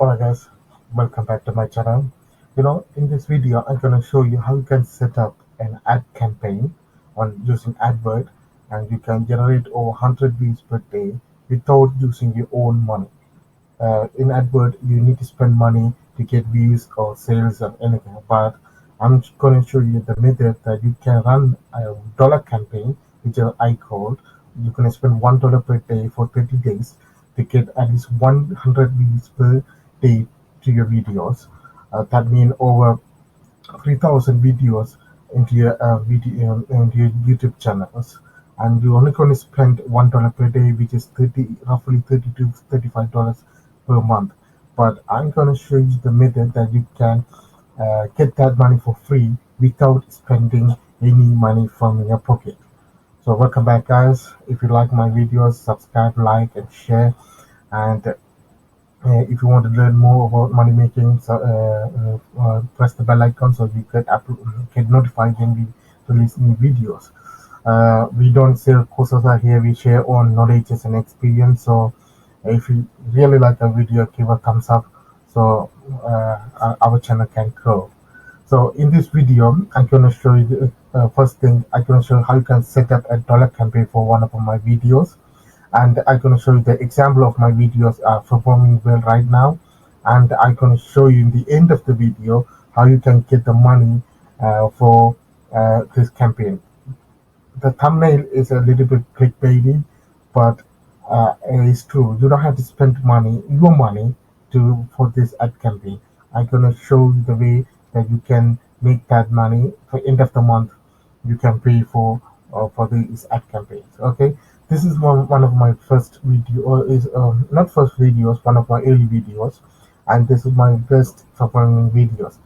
Alright guys, welcome back to my channel. In this video I'm gonna show you how you can set up an ad campaign on using Adword, and you can generate over 100 views per day without using your own money. In Adword, you need to spend money to get views or sales or anything. But I'm going to show you the method that you can run a dollar campaign, which I called. You can spend $1 per day for 30 days to get at least 100 views per day to your videos. That means over 3,000 videos into your YouTube channels, and you're only going to spend $1 per day, which is roughly 30 to $35 per month. But I'm going to show you the method that you can get that money for free without spending any money from your pocket. So welcome back, guys. If you like my videos, subscribe, like, and share. And if you want to learn more about money making, so press the bell icon so you get notified when we release new videos. We don't sell courses out here; we share own knowledges and experience. So, if you really like a video, give a thumbs up so our channel can grow. So, in this video, I'm going to show you the first thing. I'm going to show you how you can set up a dollar campaign for one of my videos, and I'm going to show you the example of my videos are performing well right now, and I'm going to show you in the end of the video how you can get the money for this campaign. The thumbnail is a little bit clickbaity, but it's true. You don't have to spend your money, to for this ad campaign. I'm gonna show you the way that you can make that money for end of the month. You can pay for these ad campaigns. Okay, this is one of my first video, or is not first videos, one of my early videos, and this is my best performing videos.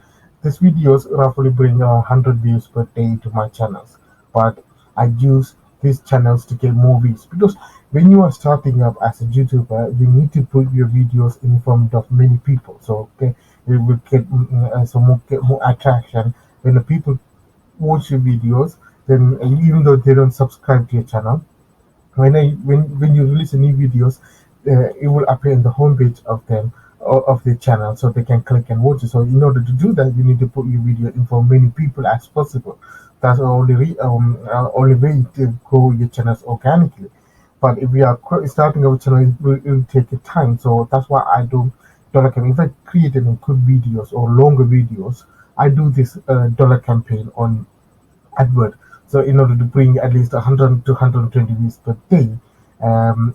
These videos roughly bring 100 views per day to my channels, but I use these channels to get more views, because when you are starting up as a YouTuber, you need to put your videos in front of many people. So okay, it will get more attraction when the people watch your videos. Then even though they don't subscribe to your channel, when you release new videos, it will appear in the homepage of them, of the channel, so they can click and watch it. So in order to do that, you need to put your video in for many people as possible. That's the only way to grow your channels organically. But if we are starting our channel, it will take a time. So that's why I do dollar campaign. If I create any good videos or longer videos, I do this dollar campaign on Adword. So in order to bring at least 100 to 120 views per day,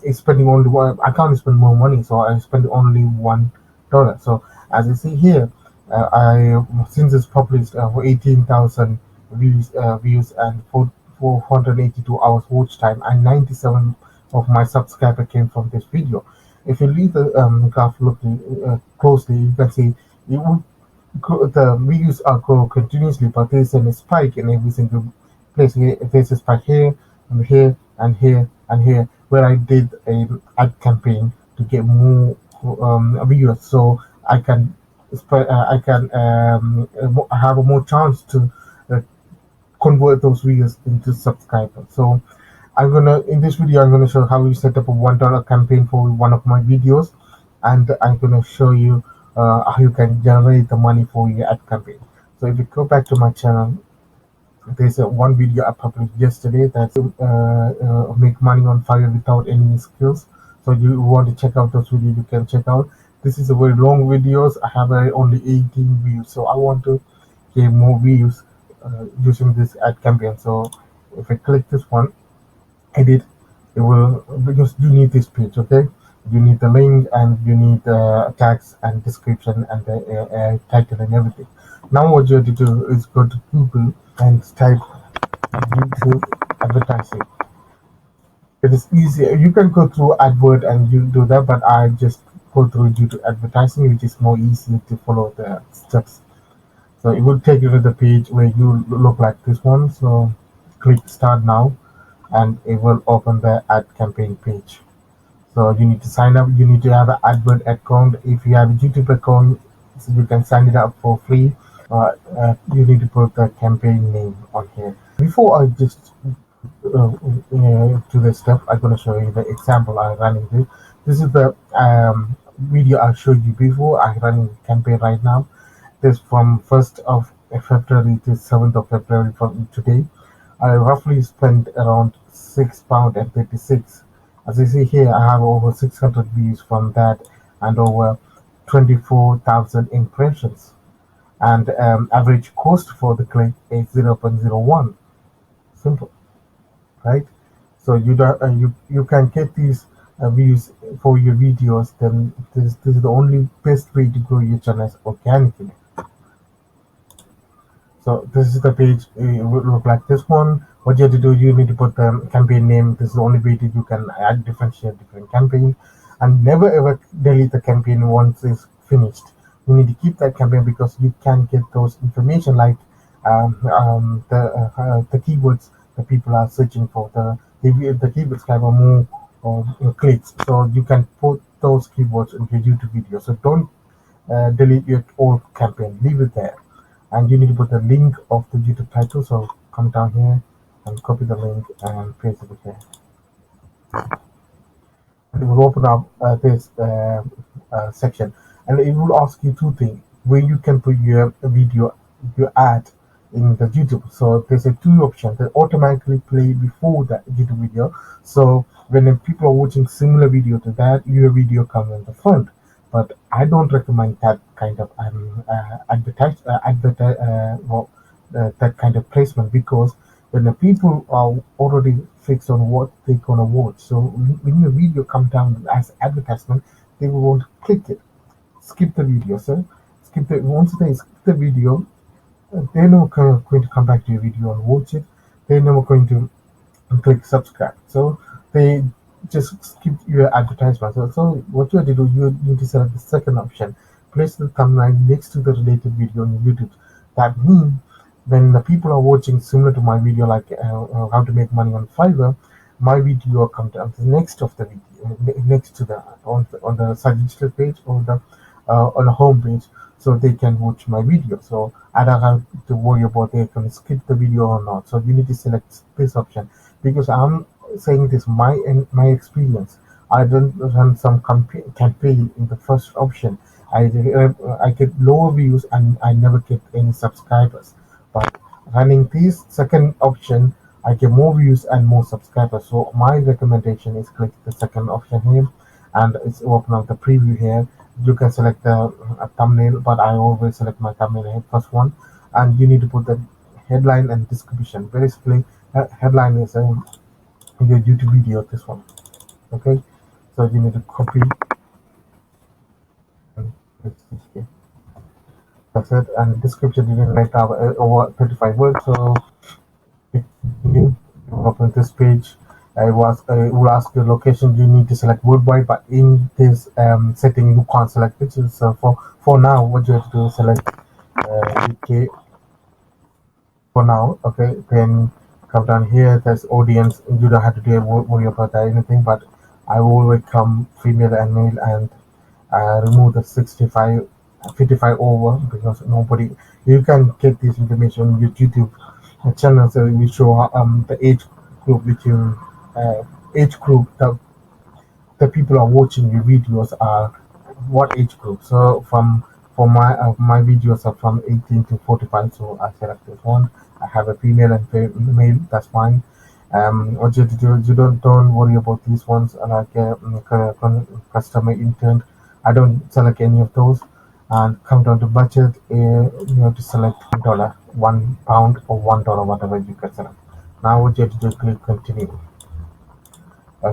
it's spending only one. I can't spend more money, so I spend only $1. So as you see here, I since it's published for 18,000 views and 482 hours watch time, and 97 of my subscriber came from this video. If you read the graph looking closely, you can see it would the views are grow continuously, but there's a spike in every single place. Here, there's a spike here and here and here and here, where I did an ad campaign to get more viewers, so I can have a more chance to uh, convert those viewers into subscribers. So in this video I'm gonna show how you set up a $1 campaign for one of my videos, and I'm gonna show you how you can generate the money for your ad campaign. So if you go back to my channel, there's one video I published yesterday that's make money on fire without any skills. So you want to check out those videos, you can check out. This is a very long videos. I have only 18 views, so I want to get more views using this ad campaign. So if I click this one, edit, it will, because you need this page. Okay, you need the link, and you need the tags and description and the title and everything. Now what you have to do is go to Google and type YouTube advertising. It is easy. You can go through Adword and you do that, but I just go through YouTube advertising, which is more easy to follow the steps. So it will take you to the page where you look like this one. So click start now, and it will open the ad campaign page. So you need to sign up. You need to have an Adword account. If you have a YouTube account, so you can sign it up for free. You need to put the campaign name on here. Before I just to the step, I'm going to show you the example I'm running this. This is the video I showed you before. I run a campaign right now. This from 1st of February to 7th of February from today. I roughly spent around £6.36. As you see here, I have over 600 views from that and over 24,000 impressions. And average cost for the click is 0.01. Simple, right? So you don't, you can get these views for your videos. Then this is the only best way to grow your channel organically. So this is the page. It would look like this one. What you have to do, you need to put the campaign name. This is the only way that you can add differentiate different campaign, and never ever delete the campaign once it's finished. You need to keep that campaign because you can get those information like the keywords that people are searching for. The keywords have a more clicks, so you can put those keywords in your YouTube video. So don't delete your old campaign. Leave it there. And you need to put the link of the YouTube title. So come down here and copy the link and paste it here. And it will open up this section, and it will ask you two things: where you can put your video, your ad in the YouTube. So there's a two options that automatically play before the YouTube video. So when people are watching similar video to that, your video comes in the front. But I don't recommend that kind of that kind of placement, because when the people are already fixed on what they're gonna watch, so when your video comes down as advertisement, they will want to click it, skip the video. So skip the once they skip the video, they're not going to come back to your video and watch it. They're never going to click subscribe. So they just skip your advertisement. So what you have to do, you need to select the second option. Place the thumbnail next to the related video on YouTube. That means when the people are watching similar to my video, like how to make money on Fiverr, my video will come down next of the video, next to the on the suggested page or the on the home page, so they can watch my video. So I don't have to worry about they can skip the video or not. So you need to select this option, because I'm saying this my experience. I don't run some campaign in the first option. I get lower views and I never get any subscribers. But running this second option, I get more views and more subscribers. So my recommendation is click the second option here, and it's open up the preview here. You can select the thumbnail, but I always select my thumbnail here, first one, and you need to put the headline and description. Basically, headline is your YouTube video. This one, okay. So you need to copy and paste it here. That's it. And description, you can write out over 35 words. So if you open this page, it will ask your location. You need to select worldwide, but in this setting you can't select it. So for now, what you have to do is select UK for now. Okay, then come down here. There's audience. You don't have to worry about that anything. But I will always come female and male, and remove the 55 over, because nobody, you can get this information on your YouTube channel. So we show the age group between age group the people are watching your videos are what age group. So for my videos are from 18 to 45, so I select this one. I have a female and male, that's fine. What you have to do is you don't worry about these ones like customer intent. I don't select any of those. And come down to budget, you have to select £1 or $1, whatever you can select. Now what you have to do is click continue.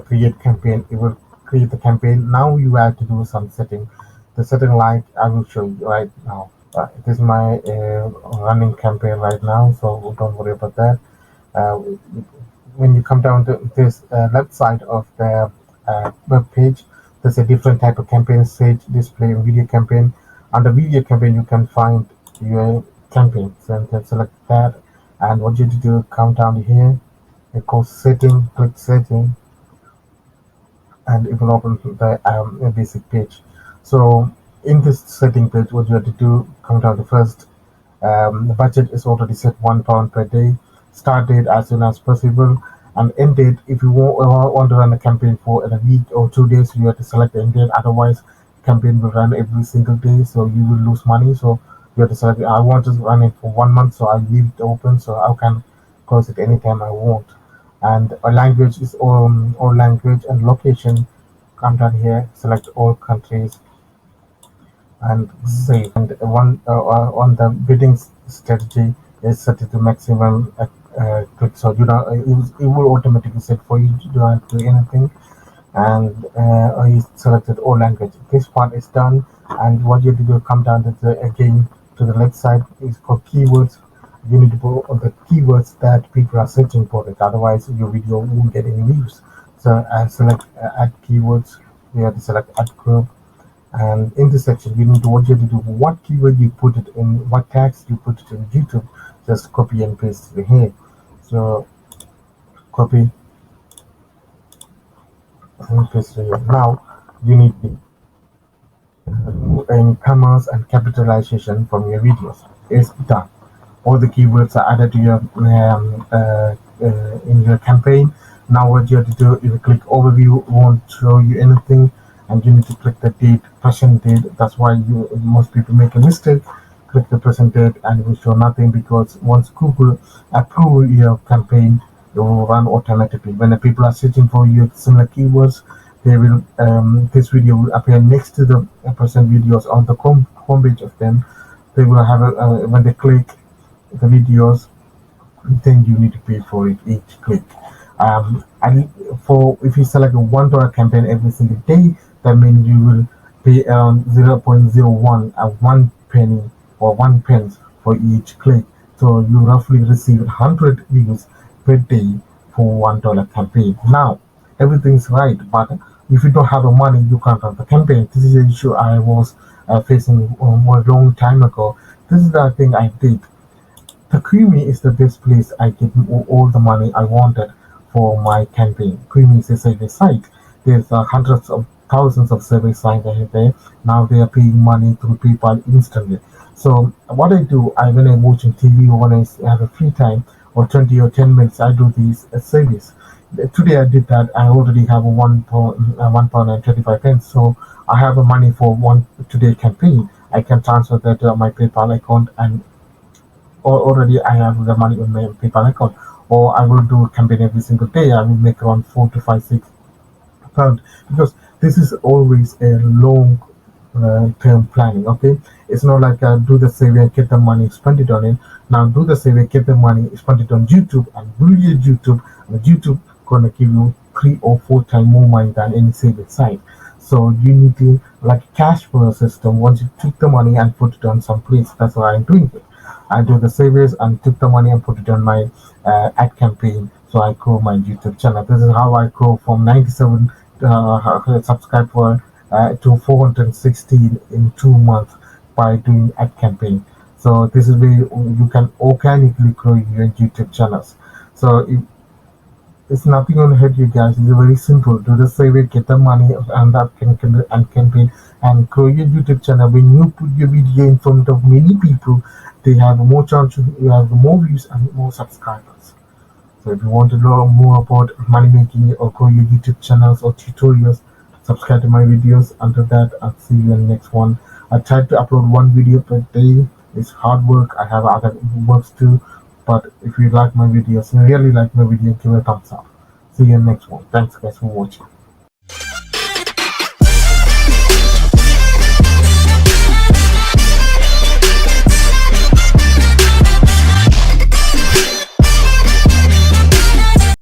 Create campaign. It will create the campaign. Now you have to do some setting. The setting, like I will show you right now. This is my running campaign right now, so don't worry about that. When you come down to this left side of the web page, there's a different type of campaign: stage, display, and video campaign. Under video campaign, you can find your campaign. So you can select that, and what you have to do, come down here, it goes setting, click setting, and it will open the basic page. So in this setting page, what you have to do, come down to first. The budget is already set £1 per day. Start date as soon as possible, and end date, if you want to run a campaign for a week or 2 days, you have to select the end date. Otherwise, campaign will run every single day, so you will lose money. So you have to select, I want to run it for 1 month, so I leave it open so I can close it anytime I want. And a language is all language and location. Come down here, select all countries and save. And one on the bidding strategy is set it to maximum click. So you don't, it will automatically set for you. You don't have to do anything. And I selected all language. This part is done, and what you have to do, come down to again to the left side is for keywords. You need to put on the keywords that people are searching for it, otherwise your video won't get any views. So I select add keywords. We have to select add group, and in this section you need to, what you have to do, what keyword you put it in, what tags you put it in YouTube, just copy and paste it here. So copy and paste it here. Now you need in commas and capitalization from your videos. It's done. All the keywords are added to your in your campaign. Now what you have to do is you click overview, won't show you anything, and you need to click the date, present date. That's why most people make a mistake. Click the present date and it will show nothing, because once Google approve your campaign, it will run automatically. When the people are searching for your similar keywords, they will this video will appear next to the present videos on the homepage of them. They will have when they click the videos, then you need to pay for it each click. And for if you select a $1 campaign every single day, that means you will pay around 0.01 and 1 penny or 1 pence for each click. So you roughly receive 100 views per day for $1 campaign. Now everything's right, but if you don't have the money, you can't run the campaign. This is an issue I was facing a long time ago. This is the thing I did. The Creamy is the best place I get all the money I wanted for my campaign. Creamy is a survey site. There's hundreds of thousands of survey sites there. Now they are paying money through PayPal instantly. So what I do, when I'm watching TV or when I have a free time or 20 or 10 minutes, I do these surveys. Today I did that. I already have a £1 and 25 pence. So I have the money for one today campaign. I can transfer that to my PayPal account, and already I have the money on my PayPal account. Or I will do a campaign every single day. I will make around 4 to 5, 6 pounds, because this is always a long term planning. Okay, it's not like do the survey, get the money, spend it on it. Now do the survey, get the money, spend it on YouTube, and really YouTube, and YouTube gonna give you 3 or 4 times more money than any survey site. So you need to, like cash flow system. Once you took the money and put it on some place, that's what I'm doing it. I do the surveys and took the money and put it on my ad campaign. So I grow my YouTube channel. This is how I grow from 97 subscribers to 416 in 2 months by doing ad campaign. So this is where you can organically grow your YouTube channels. So it's nothing gonna hurt you guys. It's very simple. Do the survey, get the money, and that campaign, and grow your YouTube channel. When you put your video in front of many people, they have more chance. You have more views and more subscribers. So if you want to know more about money making or grow your YouTube channels or tutorials, subscribe to my videos. Until that, I'll see you in the next one. I try to upload 1 video per day. It's hard work. I have other works too. But if you like my videos, you really like my video, give it a thumbs up. See you in the next one. Thanks guys for watching.